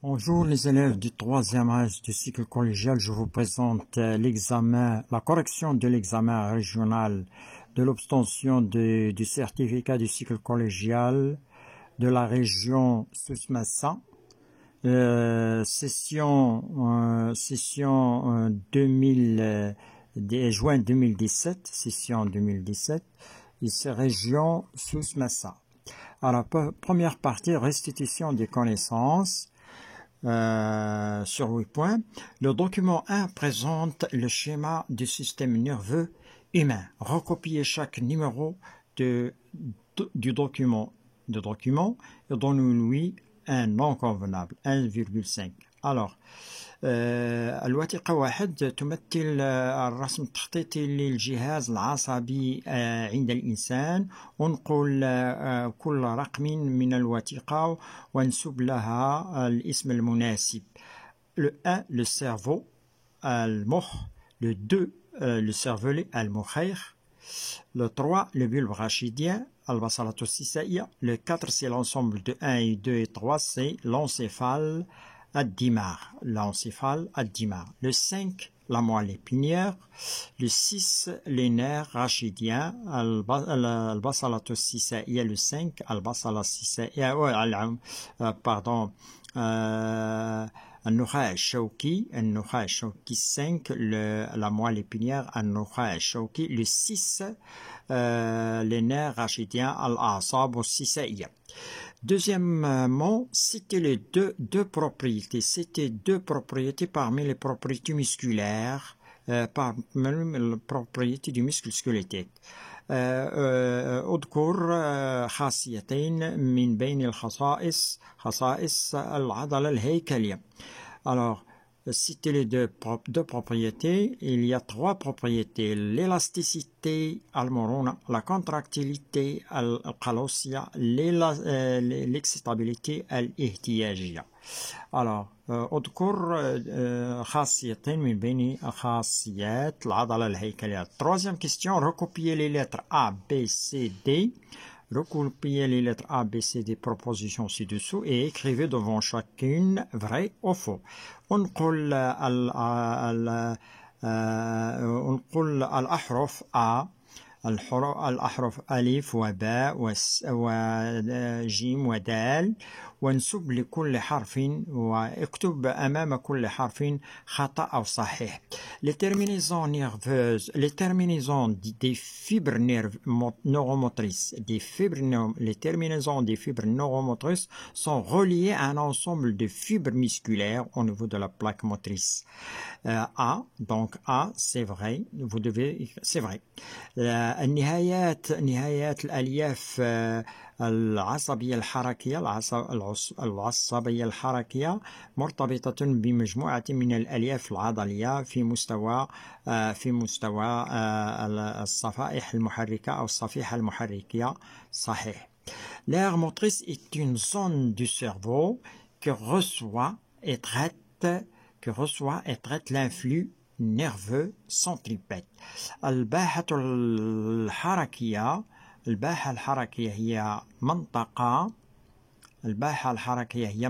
Bonjour les élèves du troisième âge du cycle collégial, je vous présente la correction de l'examen régional de l'obtention du certificat du cycle collégial de la région Souss-Massa, session 2000, juin 2017, session 2017, ici région Souss-Massa. Alors, première partie, restitution des connaissances. Sur 8 points. Le document 1 présente le schéma du système nerveux humain. Recopiez chaque numéro du document et donnez-lui un nom convenable, 1,5. Alors, الوثيقة 1 تمثل الرسم التخطيطي للجهاز العصبي عند الإنسان. انقل كل رقم من الوثيقة وانسب لها الاسم المناسب. Le 1, le cerveau, المخ. Le 2, le cervelet, المخيخ. Le 3, le bulbe rachidien, البصلة السيسائية. Le 4, c'est l'ensemble de 1 et 2 et 3, c'est l'encéphale. L'encéphale الدماغ. Le 5, la moelle épinière. Le 6, les nerfs rachidiens. البصلة السيسائية. Le 5, البصلة السيسائية. Pardon. النخاع الشوكي. 5, la moelle épinière. النخاع الشوكي. Le 6, les nerfs rachidiens. الأعصاب السيسائية. Deuxièmement, c'était les deux propriétés. C'était deux propriétés parmi les propriétés musculaires, parmi les propriétés du muscle squelettique. اذكر خاصيتين من بين خصائص العضلة الهيكلية. Alors, citer les deux propriétés, il y a 3 propriétés: l'élasticité, la contractilité, l'excitabilité, Alors, اذكر خاصيتين من بين خاصيات العضلة الهيكلية. Troisième question, recopiez les lettres A, B, C, D. Recopiez les lettres A, B, C, D, propositions ci-dessous et écrivez devant chacune vrai ou faux. انقل الأحرف A, الأحرف ألف وباء وجيم ودال وانسب لكل حرف واكتب أمام كل حرف خطأ أو صحيح. Les terminaisons nerveuses, les terminaisons des fibres neuromotrices, les terminaisons des fibres neuromotrices sont reliées à un ensemble de fibres musculaires au niveau de la plaque motrice. A, donc A, c'est vrai, c'est vrai. نهايات الألياف العصبية الحركية مرتبطة بمجموعة من الألياف العضلية في مستوى الصفائح المحركة أو الصفيحة المحركية. صحيح. L'aire motrice est une zone du cerveau qui reçoit et traite l'influx nerveux centripète. الباحة الحركية هي منطقة الباحة الحركية هي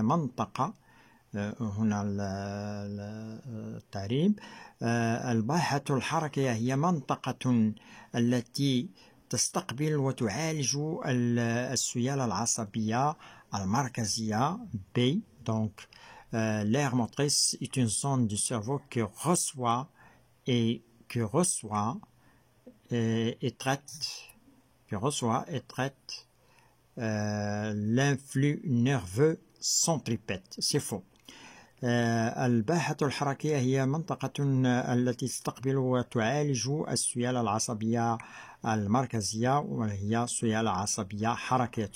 منطقة هنا التعريب. الباحة الحركية هي منطقة التي تستقبل وتعالج السيالة العصبية المركزية B. Donc, l'aire motrice est une zone du cerveau qui reçoit et traite l'influx nerveux centripète. C'est faux. الباحة الحركية هي منطقة التي تستقبل وتعالج السيالة العصبية المركزية وهي السيالة عصبية حركية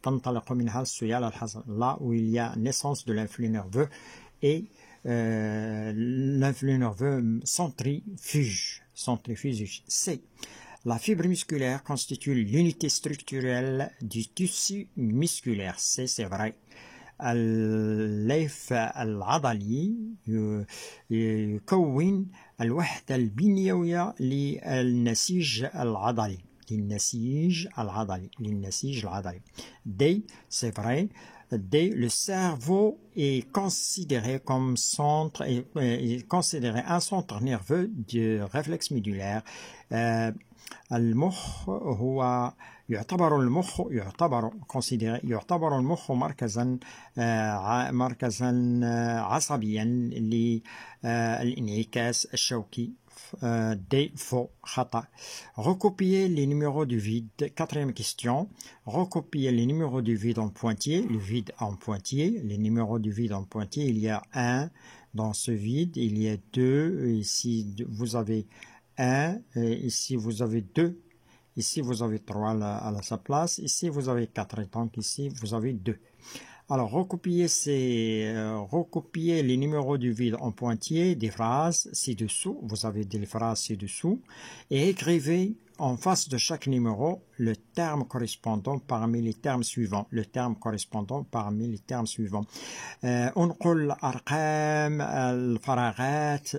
تنطلق منها السيالة العصبية là où il y a naissance de l'influx nerveux et l'influx nerveux centrifuge. C. La fibre musculaire constitue l'unité structurelle du tissu musculaire. C'est vrai. الليف العضلي، يكون الوحدة البنيوية للنسيج العضلي. D, c'est vrai. D, le cerveau est considéré comme centre, est considéré un centre nerveux du réflexe médulaire. المخ هو يعتبر المخ مركزا عصبيا للانعكاس الشوكي. D, faux, خطأ. Recopier les numéros du vide. Quatrième question. Recopier les numéros du vide en pointillés. Le vide en pointillés. Les numéros du vide en pointillés. Il y a 1 dans ce vide. Il y a 2. Ici, vous avez 1. Ici, vous avez 2. Ici, vous avez 3 à sa place. Ici, vous avez 4. Donc, ici, vous avez 2. Alors, recopier les numéros du vide en pointillés des phrases ci-dessous. Vous avez des phrases ci-dessous. Et écrivez en face de chaque numéro le terme correspondant parmi les termes suivants. انقل أرقام الفراغات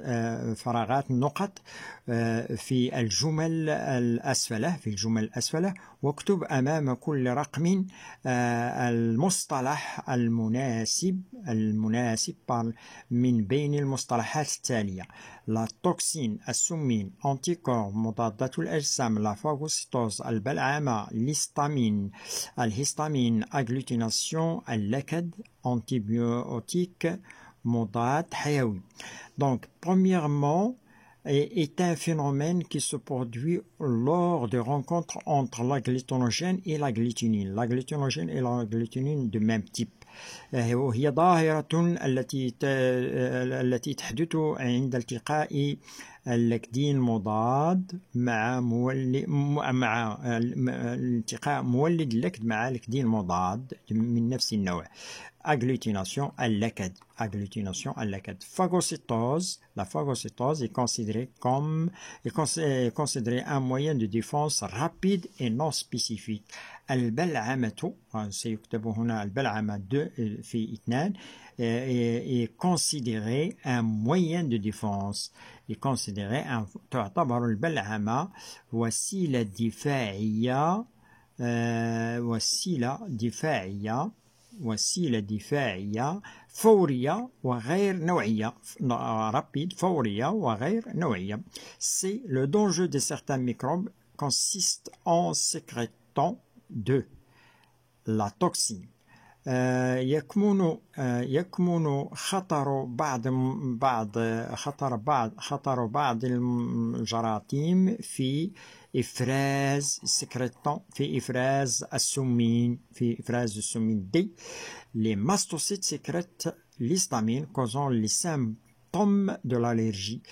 النقط في الجمل الأسفلة واكتب أمام كل رقم المصطلح المناسب من بين المصطلحات التالية: لا توكسين، السمين، أنتيكور، مضادات الأجسام، لا فاغوسيتوز، البلعامة، الهستامين، أغلوتيناسيون، اللكد، antibiotique, مضاد حيوي. Donc, premièrement, est un phénomène qui se produit lors de rencontres entre l'agglutinogène et la glutinine. L'agglutinogène et la glutinine de même type. وهي ظاهرة التي تحدث عند التقاء اللاكدين المضاد مع التقاء مولد اللكد مع اللاكدين المضاد من نفس النوع. Agglutination à l'acide. Phagocytose. La phagocytose est considérée un moyen de défense rapide et non spécifique. البلعمة سيكتب هنا البلعمة 2 في 2 est considéré un moyen de défense. تعتبر البلعمة وسيلة دفاعية فورية وغير نوعية. rapide, فورية وغير نوعية. C'est le danger de certains microbes consiste en sécrétant de la toxine. يكمن خطر بعض الجراثيم في إفراز السمين D. Les mastocytes sécrètent l'histamine causant les symptômes de l'allergie.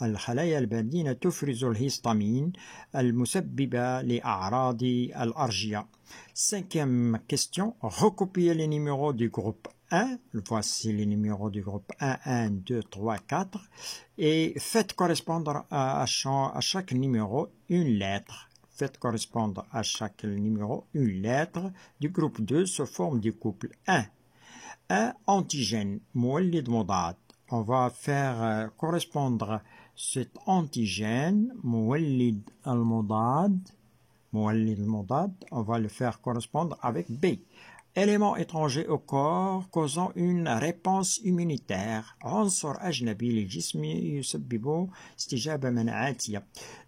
الخلايا البدينة تفرز الهستامين المسببة لأعراض الأرجية. Cinquième question. Recopiez les numéros du groupe 1. Voici les numéros du groupe 1, 2, 3, 4. Et faites correspondre à chaque numéro une lettre. Une lettre du groupe 2 se forme du couple 1. Antigène, مولد مضاد. On va faire correspondre cet antigène, مولد المضاد, on va le faire correspondre avec B. Élément étranger au corps causant une réponse immunitaire. عنصر أجنبي للجسم يسبب استجابة مناعية.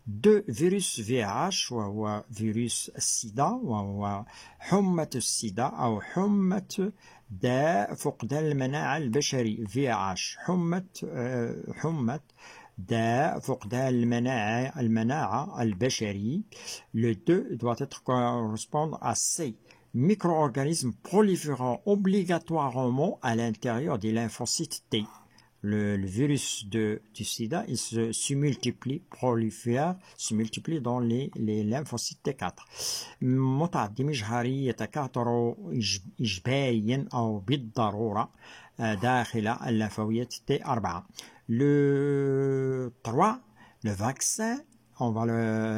2. فيروس VIH وهو فيروس السيدا وهو حمى السيدا أو حمى داء فقدان المناعة البشري. VIH حمى داء فقدان المناعة البشري. Le 2 doit être correspondre à C. Micro-organismes proliférant obligatoirement à l'intérieur des lymphocytes T. Le virus du sida, il se multiplie dans les lymphocytes T4. متعدي مجهري يتكاثر إجباريا أو بالضرورة داخل الليمفاويات T4. Le 3, le vaccin on va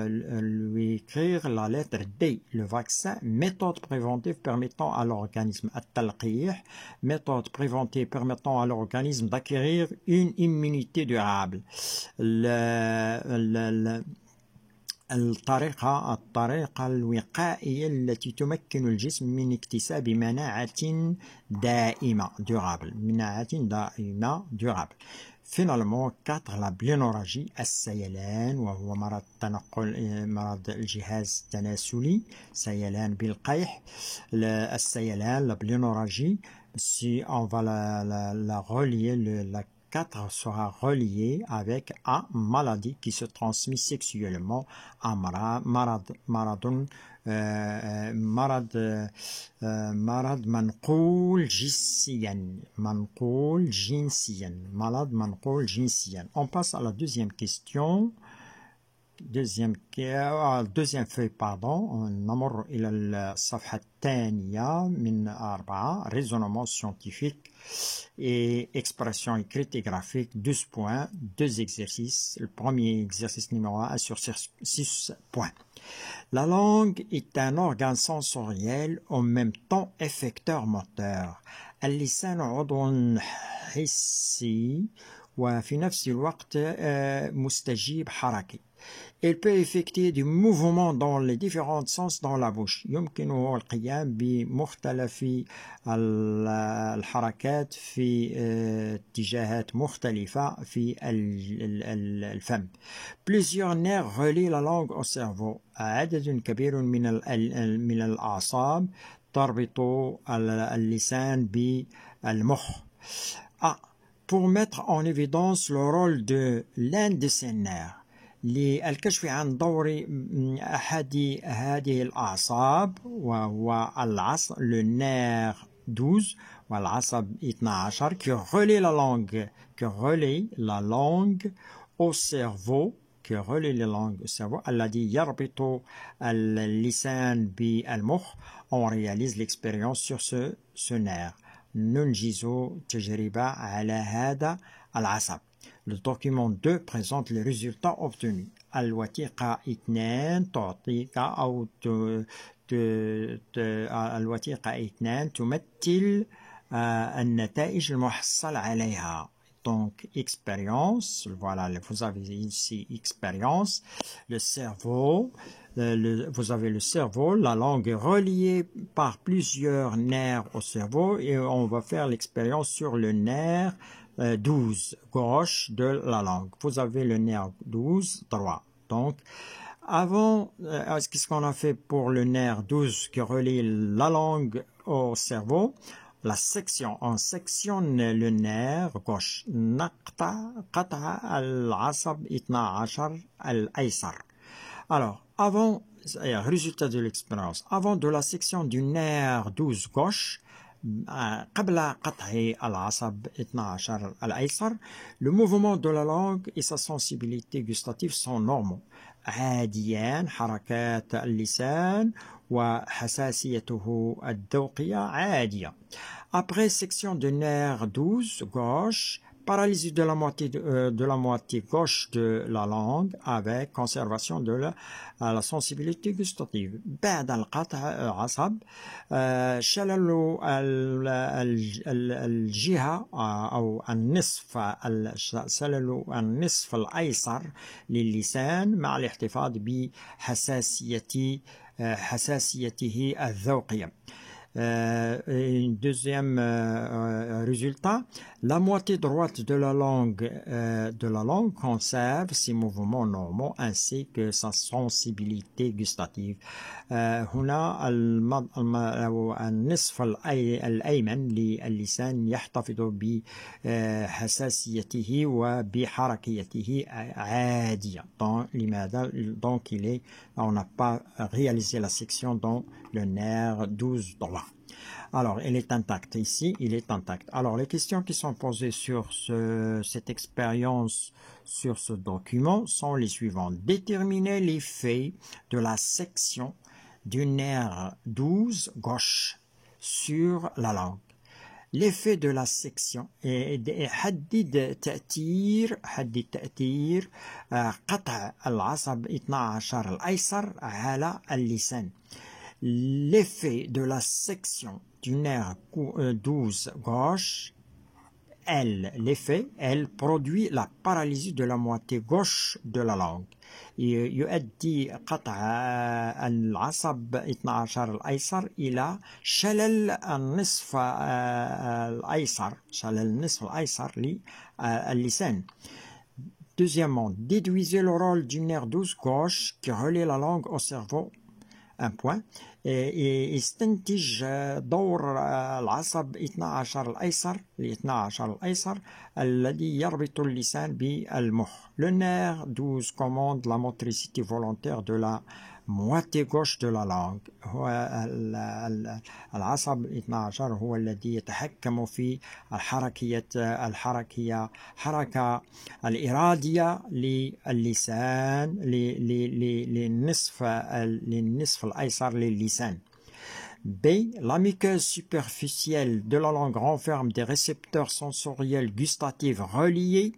lui écrire la lettre D, le vaccin, méthode préventive permettant à l'organisme, التلقيح, méthode préventive permettant à l'organisme d'acquérir une immunité durable. الطريقة الوقائية التي تمكن الجسم من اكتساب مناعة دائمة durable. مناعة دائمة durable. Finalement, 4. La blénorragie, السيلان وهو مرض تنقل مرض الجهاز التناسلي, سيلان بالقيح. السيلان, la blénorragie, si on va la relier, la 4 sera relié avec A, maladie qui se transmet sexuellement, مرض منقول جنسيا, مرض منقول جنسيا. On passe à la deuxième question. deuxième feuille, pardon. نمر إلى الصفحة الثانية من 4. raisonnement scientifique et expression écrite et graphique, 12 points, 2 exercices. Le premier exercice numéro 1 sur 6 points. La langue est un organe sensoriel en même temps effecteur moteur. اللسان عضو حسي وفي نفس الوقت مستجيب حركي. Il peut effectuer du mouvement dans les différents sens dans la bouche. يمكنه القيام بمختلف الحركات في اتجاهات مختلفة في الفم. Plusieurs nerfs relient la langue au cerveau. عدد كبير من الأعصاب تربط اللسان بالمخ. Pour mettre en évidence le rôle de l'un de ces nerfs, للكشف عن دور أحد هذه الأعصاب وهو العصب, le nerf 12 والعصب 12 qui relie la langue au cerveau, الذي يربط اللسان بالمخ. On réalise l'expérience sur ce nerf. ننجز تجربة على هذا العصب. Le document 2 présente les résultats obtenus. الوثيقة 2 تعطيك أو الوثيقة 2 تمثل النتائج المحصل عليها. Donc, expérience, voilà, vous avez ici expérience, le cerveau, vous avez le cerveau, la langue est reliée par plusieurs nerfs au cerveau et on va faire l'expérience sur le nerf 12 gauche de la langue. Vous avez le nerf 12 droit. Donc, avant, qu'est-ce qu'on a fait pour le nerf 12 qui relie la langue au cerveau? La section, on sectionne le nerf gauche. قطع العصب 12 الأيسر. Alors, avant, résultat de l'expérience, avant de la section du nerf 12 gauche, قبل قطع العصب 12 الأيسر, le mouvement de la langue et sa sensibilité gustative sont normaux. عاديان, حركات اللسان وحساسيته الذوقية عادية. Après section de nerf 12 gauche, paralysie de la moitié gauche de la langue avec conservation de la sensibilité gustative. بعد القطع العصب شلل الجهة أو النصف شلل النصف الأيسر للسان مع الاحتفاظ بحساسيته الذوقية. Deuxième résultat, la moitié droite de la langue conserve ses mouvements normaux ainsi que sa sensibilité gustative. هنا النصف الأيمن للسان يحتفظ بحساسيته وبحركيته عادية. Donc on n'a pas réalisé la section dans le nerf 12 droit. Alors, il est intact ici, il est intact. Alors, les questions qui sont posées sur cette expérience, sur ce document, sont les suivantes. Déterminer l'effet de la section du nerf 12 gauche sur la langue. l'effet de la section حدد تأثير قطع العصب 12 الأيسر على اللسان. L'effet de la section du nerf 12 gauche, elle produit la paralysie de la moitié gauche de la langue. يؤدي قطع العصب 12 الأيسر إلى شلل النصف الأيسر للسان. Deuxièmement, déduisez le rôle du nerf 12 gauche qui relie la langue au cerveau. Un point. يستنتج دور العصب 12 الأيسر الذي يربط اللسان بالمخ. Le nerf 12 commande la motricité volontaire de la moitié gauche de la langue. العصب 12 هو الذي يتحكم في حركة الإرادية للسان للنصف الأيسر للسان. B. La muqueuse superficielle de la langue renferme des récepteurs sensoriels gustatifs reliés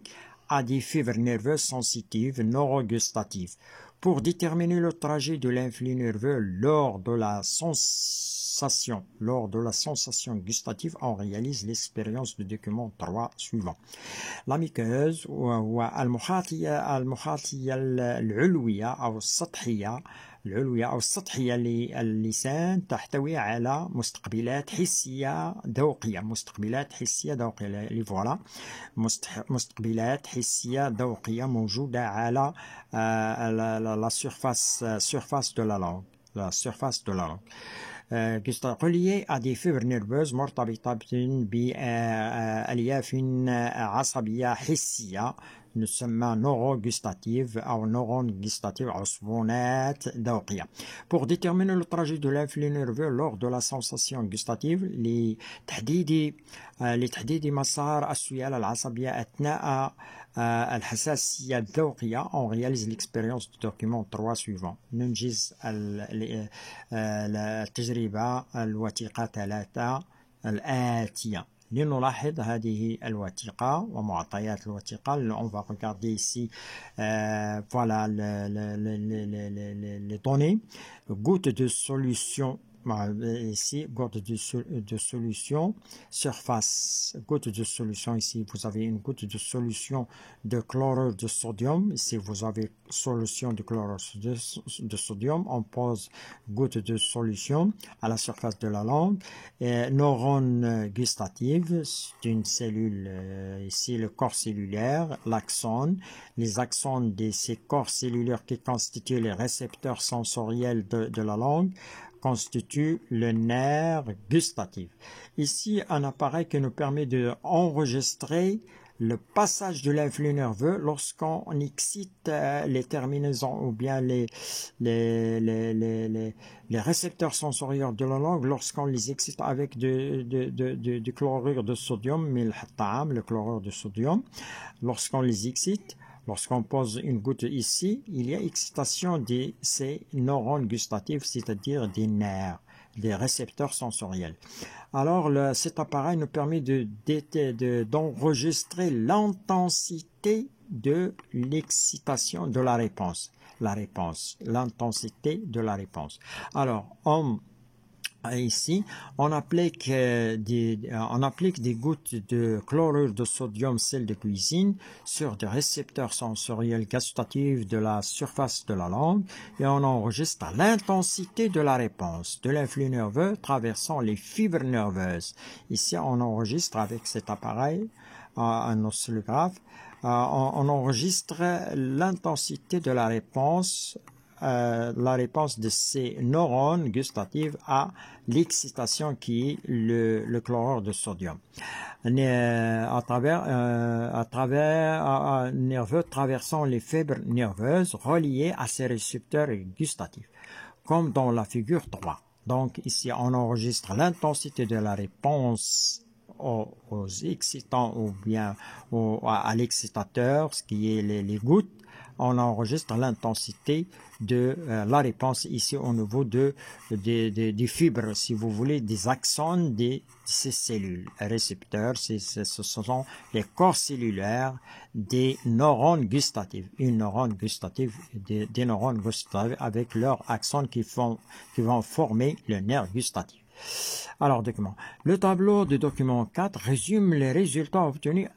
à des fibres nerveuses sensitives neurogustatives. Pour déterminer le trajet de l'influx nerveux lors de la sensation gustative, on réalise l'expérience du document 3 suivant. La muqueuse المخاطية العلوية أو السطحية للسان تحتوي على مستقبلات حسية ذوقية. مستقبلات حسية ذوقية موجودة على la surface de la langue. reliées à des fibres nerveuses مرتبطة بألياف عصبية حسية نسمى neurogustative أو neurones gustatifs عصبونات ذوقية. Pour déterminer le trajet de l'influx nerveux lors de la sensation gustative لتحديد مسار السيالة العصبية أثناء الحساسية الذوقية, on réalise l'expérience du document 3 suivant. ننجز التجربة الوثيقة 3 الآتية. لنلاحظ هذه الوثيقة ومعطيات الوثيقة. On va regarder ici voilà les données. Goutte de solution. Ici, goutte de solution, surface, goutte de solution, ici vous avez une goutte de solution de chlorure de sodium, ici vous avez solution de chlorure de sodium, on pose goutte de solution à la surface de la langue, neurone gustative, c'est une cellule, ici le corps cellulaire, l'axone, les axones de ces corps cellulaires qui constituent les récepteurs sensoriels de la langue, constitue le nerf gustatif. Ici, un appareil qui nous permet d'enregistrer le passage de l'influx nerveux lorsqu'on excite les terminaisons ou bien les récepteurs sensoriels de la langue, lorsqu'on les excite avec du chlorure de sodium, le chlorure de sodium, lorsqu'on les excite. Lorsqu'on pose une goutte ici, il y a excitation de ces neurones gustatifs, c'est-à-dire des nerfs, des récepteurs sensoriels. Alors, cet appareil nous permet d'enregistrer l'intensité de l'excitation de la réponse. L'intensité de la réponse. Alors, ici, on applique des gouttes de chlorure de sodium, sel de cuisine, sur des récepteurs sensoriels gustatifs de la surface de la langue et on enregistre l'intensité de la réponse de l'influx nerveux traversant les fibres nerveuses. Ici, on enregistre avec cet appareil, un oscillographe, on enregistre l'intensité de la réponse de ces neurones gustatifs à l'excitation qui est le chlorure de sodium. À travers un nerveux traversant les fibres nerveuses reliées à ces récepteurs gustatifs, comme dans la figure 3. Donc ici, on enregistre l'intensité de la réponse aux excitants ou bien à l'excitateur, ce qui est les gouttes, on enregistre l'intensité de la réponse ici au niveau des fibres, si vous voulez, des axones de ces cellules. Récepteurs, ce sont les corps cellulaires des neurones gustatifs. Une neurone gustative, des neurones gustatifs avec leurs axones qui vont former le nerf gustatif. Alors, document. Le tableau du document 4 résume les résultats obtenus.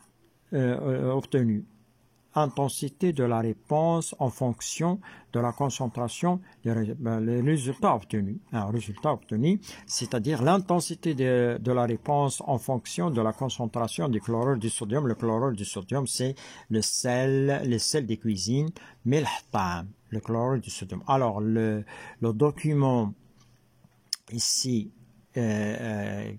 Intensité de la réponse en fonction de la concentration les résultats obtenus. Un résultat obtenu, c'est-à-dire l'intensité de la réponse en fonction de la concentration du chlorure du sodium. Le chlorure du sodium, c'est le sel de cuisine, milh ta'am, le chlorure du sodium. Alors, le document ici, le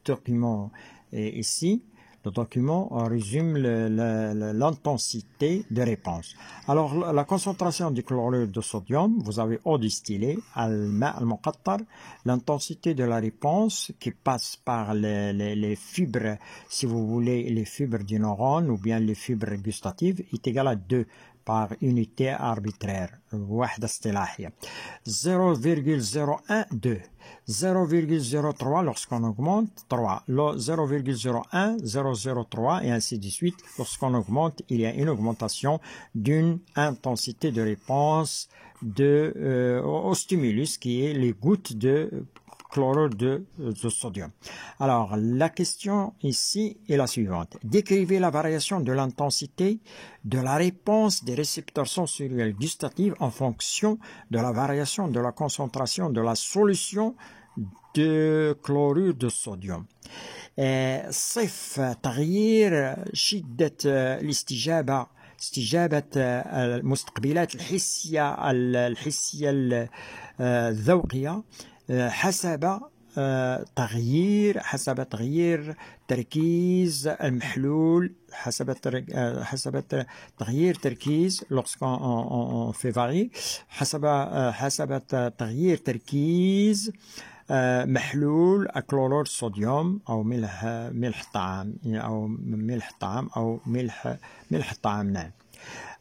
document ici, le document résume l'intensité de réponse. Alors, la concentration du chlorure de sodium, vous avez eau distillée, al-ma' al-muqattar, l'intensité de la réponse qui passe par les fibres, si vous voulez, les fibres du neurone ou bien les fibres gustatives, est égale à 2 par unité arbitraire. 0,012. 0,03 lorsqu'on augmente, 3. 0,01, 0,03 et ainsi de suite. Lorsqu'on augmente, il y a une augmentation d'une intensité de réponse au stimulus qui est les gouttes de chlorure de sodium. Alors, la question ici est la suivante. Décrivez la variation de l'intensité de la réponse des récepteurs sensoriels gustatifs en fonction de la variation de la concentration de la solution de chlorure de sodium. صف تغيير شدة استجابة المستقبلات الحسية الذوقية حسب تغيير تركيز المحلول حسب تغيير تركيز lorsqu'on fait varier حسب تغيير تركيز محلول كلورور صوديوم أو ملح طعام أو ملح طعام. نعم.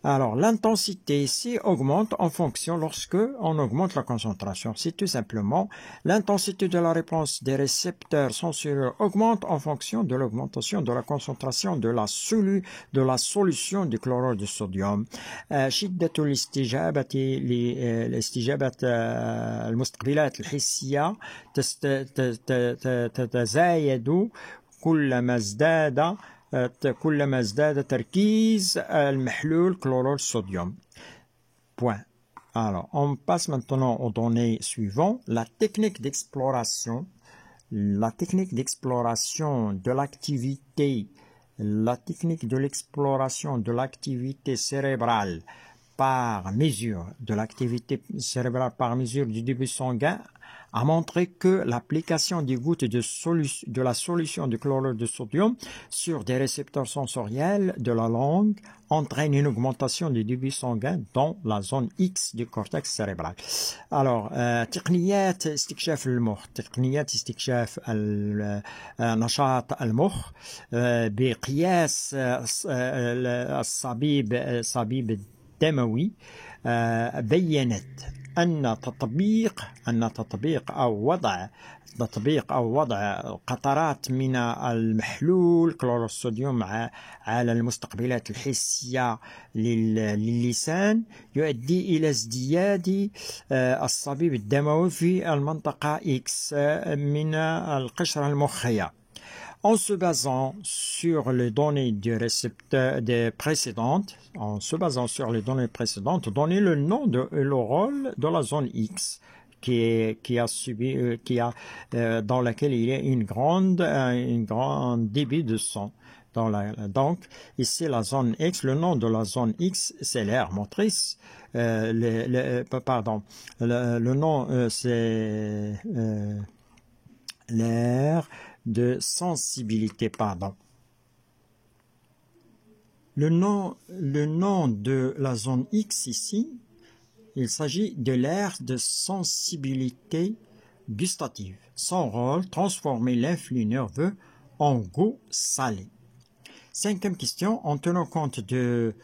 Alors, l'intensité ici augmente en fonction lorsque on augmente la concentration. C'est tout simplement l'intensité de la réponse des récepteurs sensoriels augmente en fonction de l'augmentation de la concentration de la solution du chlorure de sodium. شدة الاستجابة المستقبلات الحسية تتزايد كلما ازداد تركيز المحلول كلورور صوديوم. Point. Alors, on passe maintenant aux données suivantes. La technique d'exploration de l'activité cérébrale par mesure du débit sanguin a montré que l'application des gouttes de la solution de chlorure de sodium sur des récepteurs sensoriels de la langue entraîne une augmentation du débit sanguin dans la zone X du cortex cérébral. Alors, تقنيات استكشاف نشاط المخ بقياس الصبيب الدموي بيّنت أن تطبيق أو وضع قطرات من المحلول كلور الصوديوم على المستقبلات الحسية للسان يؤدي إلى ازدياد الصبيب الدموي في المنطقة X من القشرة المخية. En se basant sur les données précédentes, donnez le nom et le rôle de la zone X dans laquelle il y a une grande débit de sang. Donc, ici, la zone X, le nom de la zone X, c'est l'aire motrice. Le nom, c'est l'aire de sensibilité, Le nom de la zone X ici, il s'agit de l'aire de sensibilité gustative. Son rôle, transformer l'influx nerveux en goût salé. Cinquième question, en tenant compte de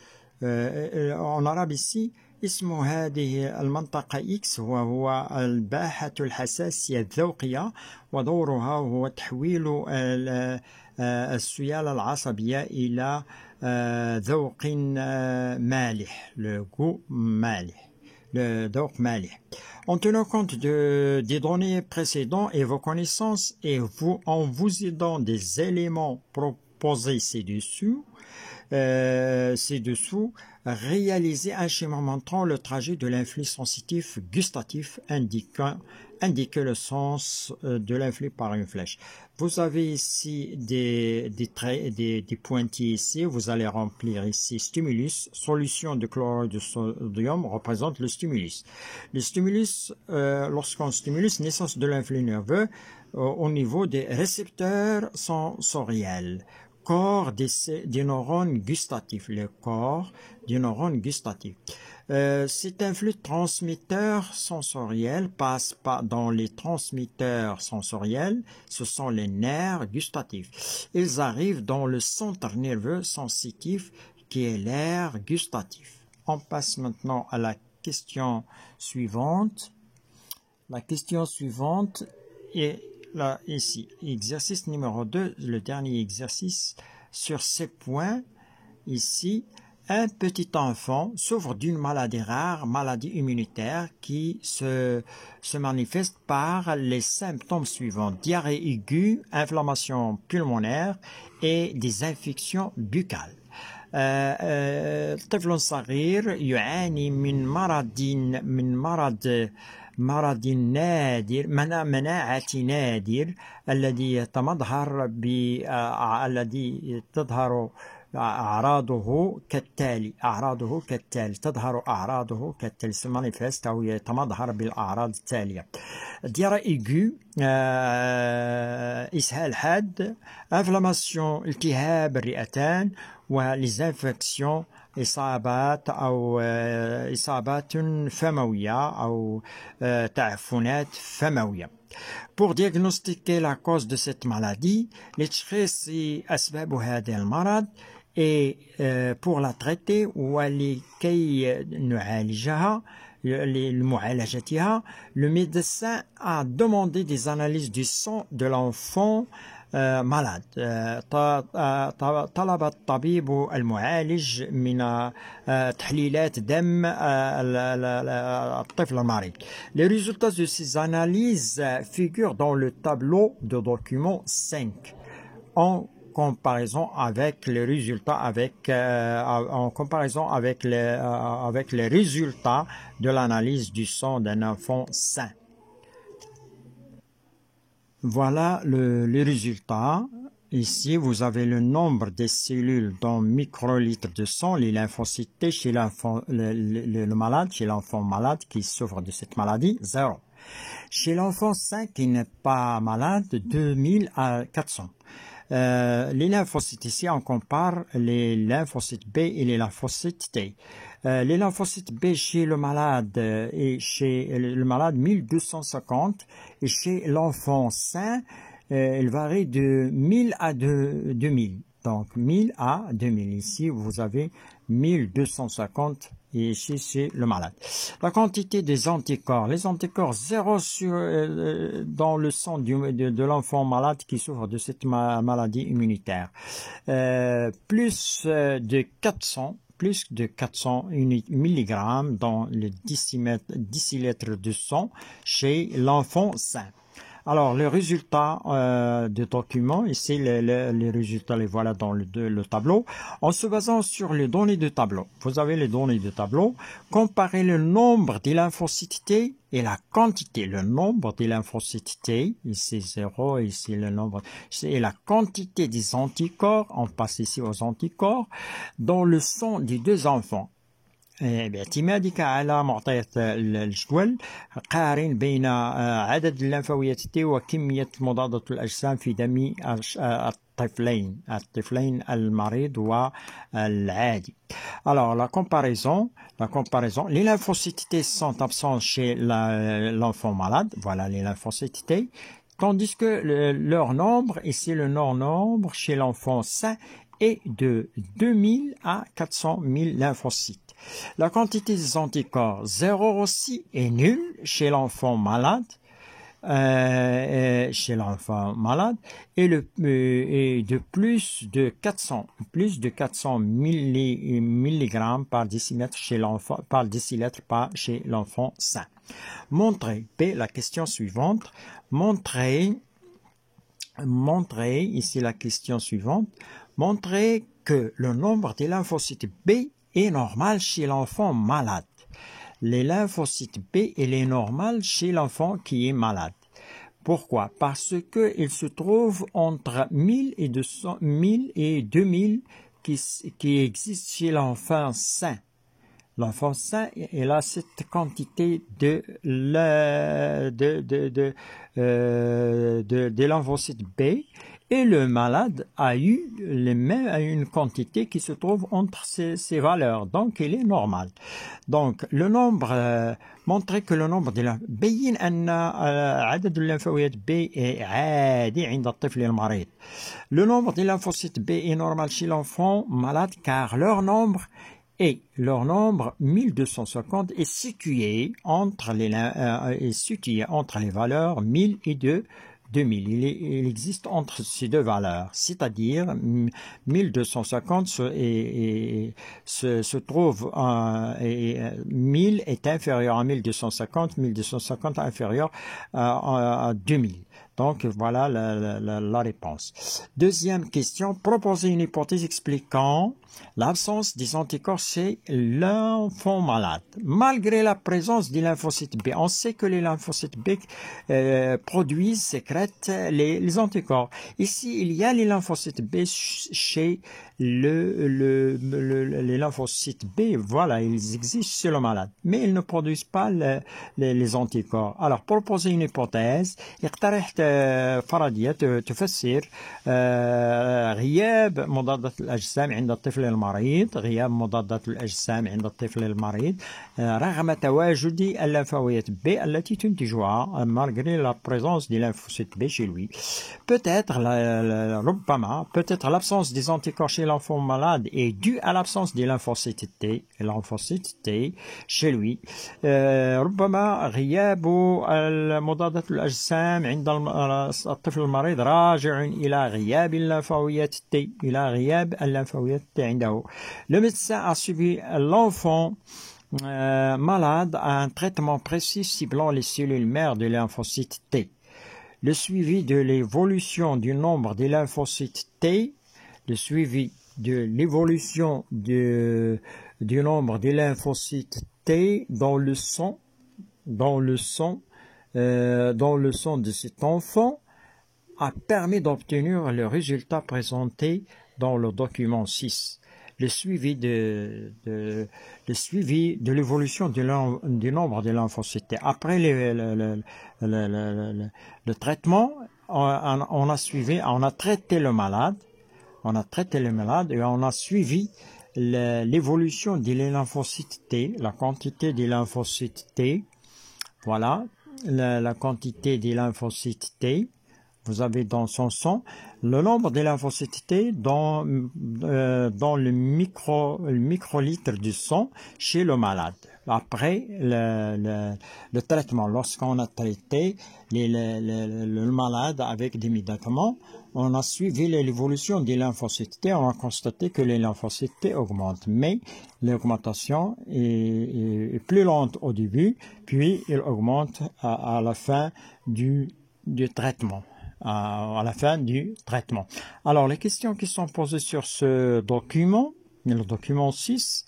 en arabe ici اسم هذه المنطقة X وهو الباحة الحساسية الذوقية ودورها هو تحويل السيالة العصبية إلى ذوق مالح, le goût مالح, le ذوق مالح. En tenant compte des données précédentes et vos connaissances et en vous aidant des éléments proposés ci-dessous, réaliser un schéma montrant le trajet de l'influx sensitif gustatif indiquer le sens de l'influx par une flèche. Vous avez ici des pointillés ici, vous allez remplir ici stimulus, solution de chlorure de sodium représente le stimulus. Le stimulus, lorsqu'on stimulus, naissance de l'influx nerveux au niveau des récepteurs sensoriels. Corps des neurones gustatifs, le corps des neurones gustatifs. Cet influx transmetteur sensoriel passe dans les transmetteurs sensoriels, ce sont les nerfs gustatifs. Ils arrivent dans le centre nerveux sensitif qui est l'aire gustatif. On passe maintenant à la question suivante. La question suivante est là, ici, exercice numéro 2, le dernier exercice sur ces points. Ici, un petit enfant souffre d'une maladie rare, maladie immunitaire, qui se manifeste par les symptômes suivants. Diarrhée aiguë, inflammation pulmonaire et des infections buccales. طفل صغير يعاني من مرض نادر مناعة نادر الذي تظهر أعراضه كالتالي تظهر أعراضه كالتالي se manifeste أو يتمظهر بالأعراض التالية diarrhée aiguë إسهال حاد inflammation التهاب الرئتان ولles infections إصابات فموية أو تعفنات فموية. Pour diagnostiquer la cause de cette maladie, لتشخيص أسباب هذا المرض et pour la traiter ولكي نعالجها لمعالجتها, le médecin a demandé des analyses du sang de l'enfant malade. طلب الطبيب المعالج من تحليلات دم الطفل المريض. Les résultats de ces analyses figurent dans le tableau de document 5 en comparaison avec les résultats avec les résultats de l'analyse du sang d'un enfant sain. Voilà les résultats. Ici, vous avez le nombre des cellules dans microlitres de sang, les lymphocytes T chez l'enfant malade, chez l'enfant malade qui souffre de cette maladie, 0. Chez l'enfant sain qui n'est pas malade, 2000 à 400. Les lymphocytes ici, on compare les lymphocytes B et les lymphocytes T. Les lymphocytes B chez le malade et chez le malade 1250 et chez l'enfant sain, il varie de 1000 à 2000. Donc 1000 à 2000. Ici, vous avez 1250 et ici, c'est le malade. La quantité des anticorps. Les anticorps 0 dans le sang de l'enfant malade qui souffre de cette maladie immunitaire. Plus de 400 mg dans le décilitres de sang chez l'enfant sain. Alors, les résultats du document, ici, les résultats, les voilà dans le tableau. En se basant sur les données du tableau, vous avez les données du tableau, comparez le nombre des lymphocytes T et la quantité, le nombre des lymphocytes T, ici 0, ici le nombre, et la quantité des anticorps, on passe ici aux anticorps, dans le sang des deux enfants. باعتمادك على معطيات الجدول قارن بين عدد الليمفاويات تي وكمية مضادة الأجسام في دم الطفلين المريض والعادي. Alors la comparaison, les lymphocytes T sont absents chez l'enfant malade, voilà les lymphocytes T tandis que leur nombre, ici le nombre chez l'enfant sain, est de 2000 à 400 000 lymphocytes. La quantité des anticorps 0 aussi est nulle chez l'enfant malade. Et de plus de 400 milligrammes par décilitre chez l'enfant sain. Montrez, la question suivante, montrez ici la question suivante, montrez que le nombre des lymphocytes B est normal chez l'enfant malade. Les lymphocytes B, il est normal chez l'enfant qui est malade. Pourquoi? Parce qu'il se trouve entre 1000 et 2000 qui existent chez l'enfant sain. L'enfant sain, il a cette quantité de lymphocytes B, et le malade a eu une quantité qui se trouve entre ces valeurs, donc il est normal. Donc le nombre, montrer que le nombre de بين أن عدد الليمفاويات B est عادي عند الطفل المريض. Le nombre de lymphocytes B est normal chez l'enfant malade car leur nombre 1250 est situé entre les valeurs 1000 et 2000. Il existe entre ces deux valeurs, c'est-à-dire 1250 se trouve 1000 est inférieur à 1250, 1250 inférieur à 2000. Donc voilà la réponse. Deuxième question, proposer une hypothèse expliquant l'absence des anticorps chez l'enfant malade, malgré la présence des lymphocytes B. On sait que les lymphocytes B sécrètent les anticorps. Ici, il y a les lymphocytes B chez les lymphocytes B. Voilà, ils existent chez le malade, mais ils ne produisent pas les anticorps. Alors, proposer une hypothèse, فرضية تفسر غياب مضادات الأجسام عند الطفل المريض، رغم تواجد الليمفاويات B التي تنتجها malgré la présence des lymphocytes B chez lui. Peut-être l'absence des anticorps chez l'enfant malade est due à l'absence des lymphocytes T chez lui. ربما غياب مضادات الأجسام عند الطفل المريض راجع إلى غياب الليمفاويات T عنده. Le médecin a suivi l'enfant malade à un traitement précis ciblant les cellules mères de lymphocytes T. Le suivi de l'évolution du nombre des lymphocytes T, le suivi de l'évolution du nombre des lymphocytes T dans le sang de cet enfant a permis d'obtenir le résultat présenté dans le document 6. Le suivi de l'évolution du nombre de lymphocytes T. Après le traitement, on a traité le malade et on a suivi l'évolution des lymphocytes T, la quantité des lymphocytes T. Voilà, la quantité des lymphocytes T. Vous avez dans son sang le nombre des lymphocytes T dans le microlitre du sang chez le malade. Après le traitement, lorsqu'on a traité le malade avec des médicaments, on a suivi l'évolution des lymphocytes T, on a constaté que les lymphocytes T augmentent, mais l'augmentation est plus lente au début, puis il augmente à la fin du traitement. À la fin du traitement. Alors, les questions qui sont posées sur ce document, le document 6,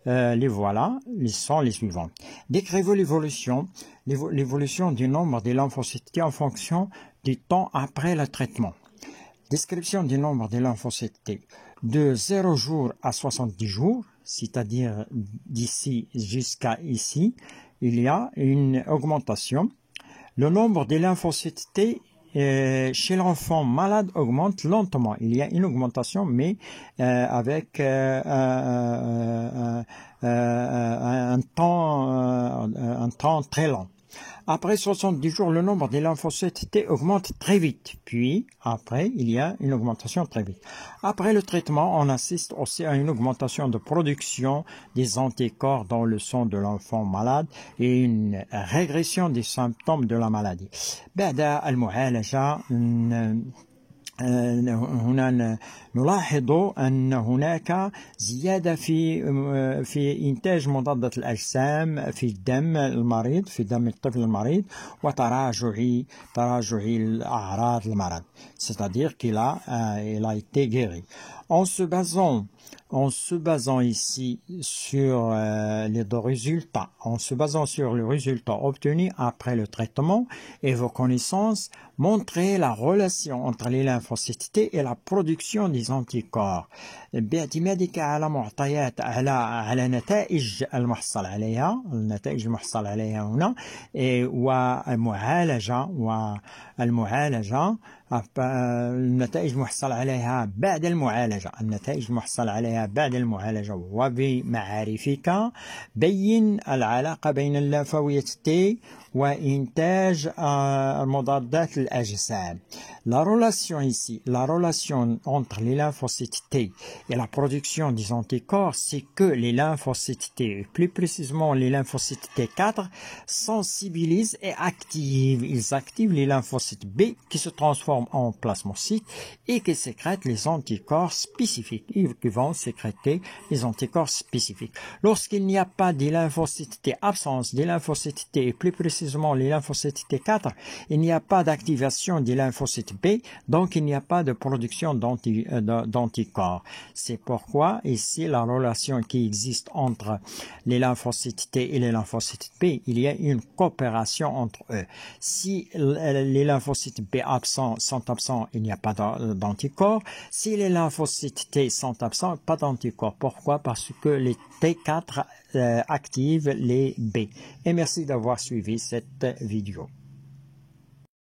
les voilà, sont les suivantes. Décrivez l'évolution du nombre des lymphocytes T en fonction du temps après le traitement. Description du nombre des lymphocytes T de 0 jours à 70 jours, c'est-à-dire d'ici jusqu'à ici, il y a une augmentation. Le nombre des lymphocytes T chez l'enfant malade augmente lentement. Il y a une augmentation, mais avec un temps très lent. Après 70 jours, le nombre des lymphocytes T augmente très vite. Puis, après, il y a une augmentation très vite. Après le traitement, on assiste aussi à une augmentation de production des anticorps dans le sang de l'enfant malade et une régression des symptômes de la maladie. بعد المعالجة هنا نلاحظ أن هناك زيادة في إنتاج مضادات الأجسام في الدم المريض في دم الطفل المريض تراجع الأعراض المرض c'est-à-dire qu'il a été guéri en se basant ici sur les deux résultats, en se basant sur le résultat obtenu après le traitement et vos connaissances, montrez la relation entre les lymphocytes T et la production des anticorps. باعتمادك على معطيات على نتائج المحصل عليها هنا والمعالجة النتائج المحصل عليها بعد المعالجة وبمعارفك بين العلاقة بين الليمفاويات T وإنتاج مضادات الأجسام. La relation entre les lymphocytes T et la production des anticorps, c'est que les lymphocytes T, plus précisément les lymphocytes T4, sensibilisent et activent. Ils activent les lymphocytes B qui se transforment en plasmocytes et qui sécrètent les anticorps spécifiques. Ils vont sécréter les anticorps spécifiques. Lorsqu'il n'y a pas des lymphocytes T, absence des lymphocytes T et plus précisément les lymphocytes T4, il n'y a pas d'activation des lymphocytes B, donc il n'y a pas de production d'anticorps. C'est pourquoi ici la relation qui existe entre les lymphocytes T et les lymphocytes B, il y a une coopération entre eux. Si les lymphocytes B sont absents, il n'y a pas d'anticorps. Si les lymphocytes T sont absents, pas d'anticorps. Pourquoi? Parce que les T4 activent les B. Et merci d'avoir suivi cette vidéo.